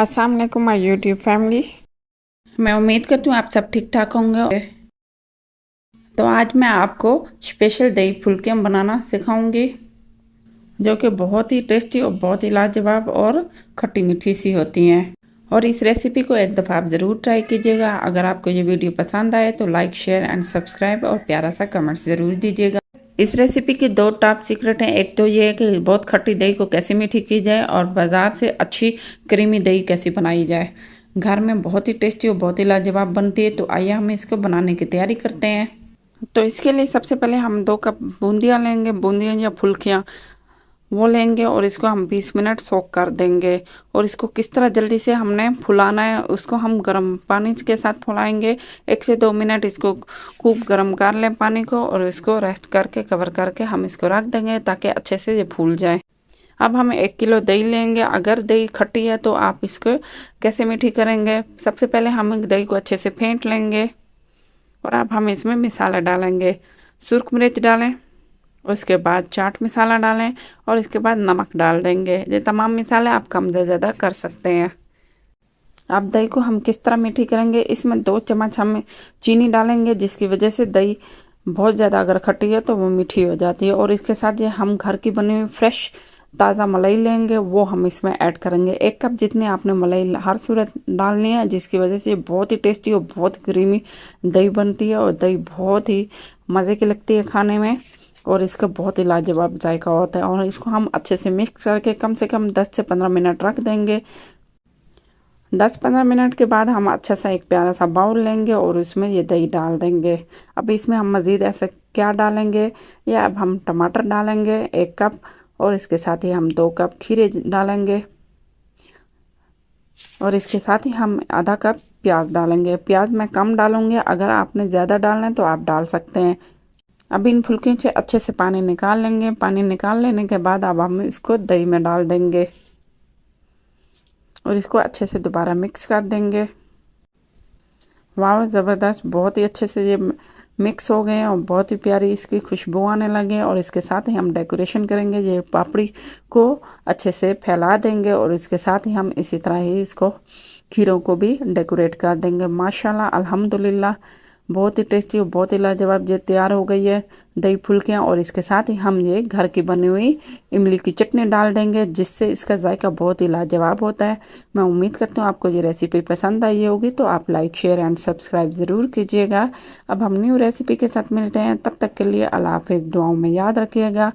अस्सलाम वालेकुम my YouTube family. मैं उम्मीद करती हूँ आप सब ठीक ठाक होंगे। तो आज मैं आपको स्पेशल दही फुल्कियाँ बनाना सिखाऊंगी जो कि बहुत ही टेस्टी और बहुत ही लाजवाब और खट्टी मीठी सी होती हैं। और इस रेसिपी को एक दफ़ा आप ज़रूर ट्राई कीजिएगा। अगर आपको ये वीडियो पसंद आए तो लाइक शेयर एंड सब्सक्राइब और प्यारा सा कमेंट ज़रूर दीजिएगा। इस रेसिपी की दो टॉप सीक्रेट हैं। एक तो ये है कि बहुत खट्टी दही को कैसे मीठी की जाए और बाज़ार से अच्छी क्रीमी दही कैसे बनाई जाए। घर में बहुत ही टेस्टी और बहुत ही लाजवाब बनती है। तो आइए हम इसको बनाने की तैयारी करते हैं। तो इसके लिए सबसे पहले हम 2 कप बूंदियाँ लेंगे, बूंदियाँ या फुल्कियाँ वो लेंगे और इसको हम 20 मिनट सोक कर देंगे। और इसको किस तरह जल्दी से हमने फुलाना है उसको हम गर्म पानी के साथ फुलाएंगे। 1 से 2 मिनट इसको खूब गर्म कर लें पानी को और इसको रेस्ट करके कवर करके हम इसको रख देंगे ताकि अच्छे से ये फूल जाए। अब हम 1 किलो दही लेंगे। अगर दही खट्टी है तो आप इसको कैसे मीठी करेंगे। सबसे पहले हम दही को अच्छे से फेंट लेंगे और अब हम इसमें मसाला डालेंगे। सुर्ख मिर्च डालें, उसके बाद चाट मसाला डालें और इसके बाद नमक डाल देंगे। ये तमाम मसाले आप कम से ज़्यादा कर सकते हैं। अब दही को हम किस तरह मीठी करेंगे, इसमें 2 चम्मच हम चीनी डालेंगे जिसकी वजह से दही बहुत ज़्यादा अगर खट्टी है तो वो मीठी हो जाती है। और इसके साथ ये हम घर की बनी हुई फ्रेश ताज़ा मलाई लेंगे वो हम इसमें ऐड करेंगे। 1 कप जितनी आपने मलाई हर सूरत डालनी है जिसकी वजह से बहुत ही टेस्टी और बहुत क्रीमी दही बनती है। और दही बहुत ही मज़े की लगती है खाने में और इसका बहुत ही लाजवाब जायका होता है। और इसको हम अच्छे से मिक्स करके कम से कम 10 से 15 मिनट रख देंगे। 10-15 मिनट के बाद हम अच्छा सा एक प्यारा सा बाउल लेंगे और उसमें ये दही डाल देंगे। अब इसमें हम मज़ीद ऐसे क्या डालेंगे, या अब हम टमाटर डालेंगे 1 कप और इसके साथ ही हम 2 कप खीरे डालेंगे और इसके साथ ही हम आधा कप प्याज डालेंगे। प्याज मैं कम डालूँगी, अगर आपने ज़्यादा डालना है तो आप डाल सकते हैं। अब इन फुल्कियों से अच्छे से पानी निकाल लेंगे। पानी निकाल लेने के बाद अब हम इसको दही में डाल देंगे और इसको अच्छे से दोबारा मिक्स कर देंगे। वाह ज़बरदस्त, बहुत ही अच्छे से ये मिक्स हो गए हैं और बहुत ही प्यारी इसकी खुशबू आने लगे। और इसके साथ ही हम डेकोरेशन करेंगे। ये पापड़ी को अच्छे से फैला देंगे और इसके साथ ही हम इसी तरह ही इसको खीरों को भी डेकोरेट कर देंगे। माशाल्लाह अल्हम्दुलिल्लाह बहुत ही टेस्टी और बहुत ही लाजवाब ये तैयार हो गई है दही फुल्कियाँ। और इसके साथ ही हम ये घर की बनी हुई इमली की चटनी डाल देंगे जिससे इसका जायका बहुत ही लाजवाब होता है। मैं उम्मीद करती हूँ आपको ये रेसिपी पसंद आई होगी, तो आप लाइक शेयर एंड सब्सक्राइब ज़रूर कीजिएगा। अब हम न्यू रेसिपी के साथ मिलते हैं, तब तक के लिए अल्लाह हाफ़िज़। दुआओं में याद रखिएगा।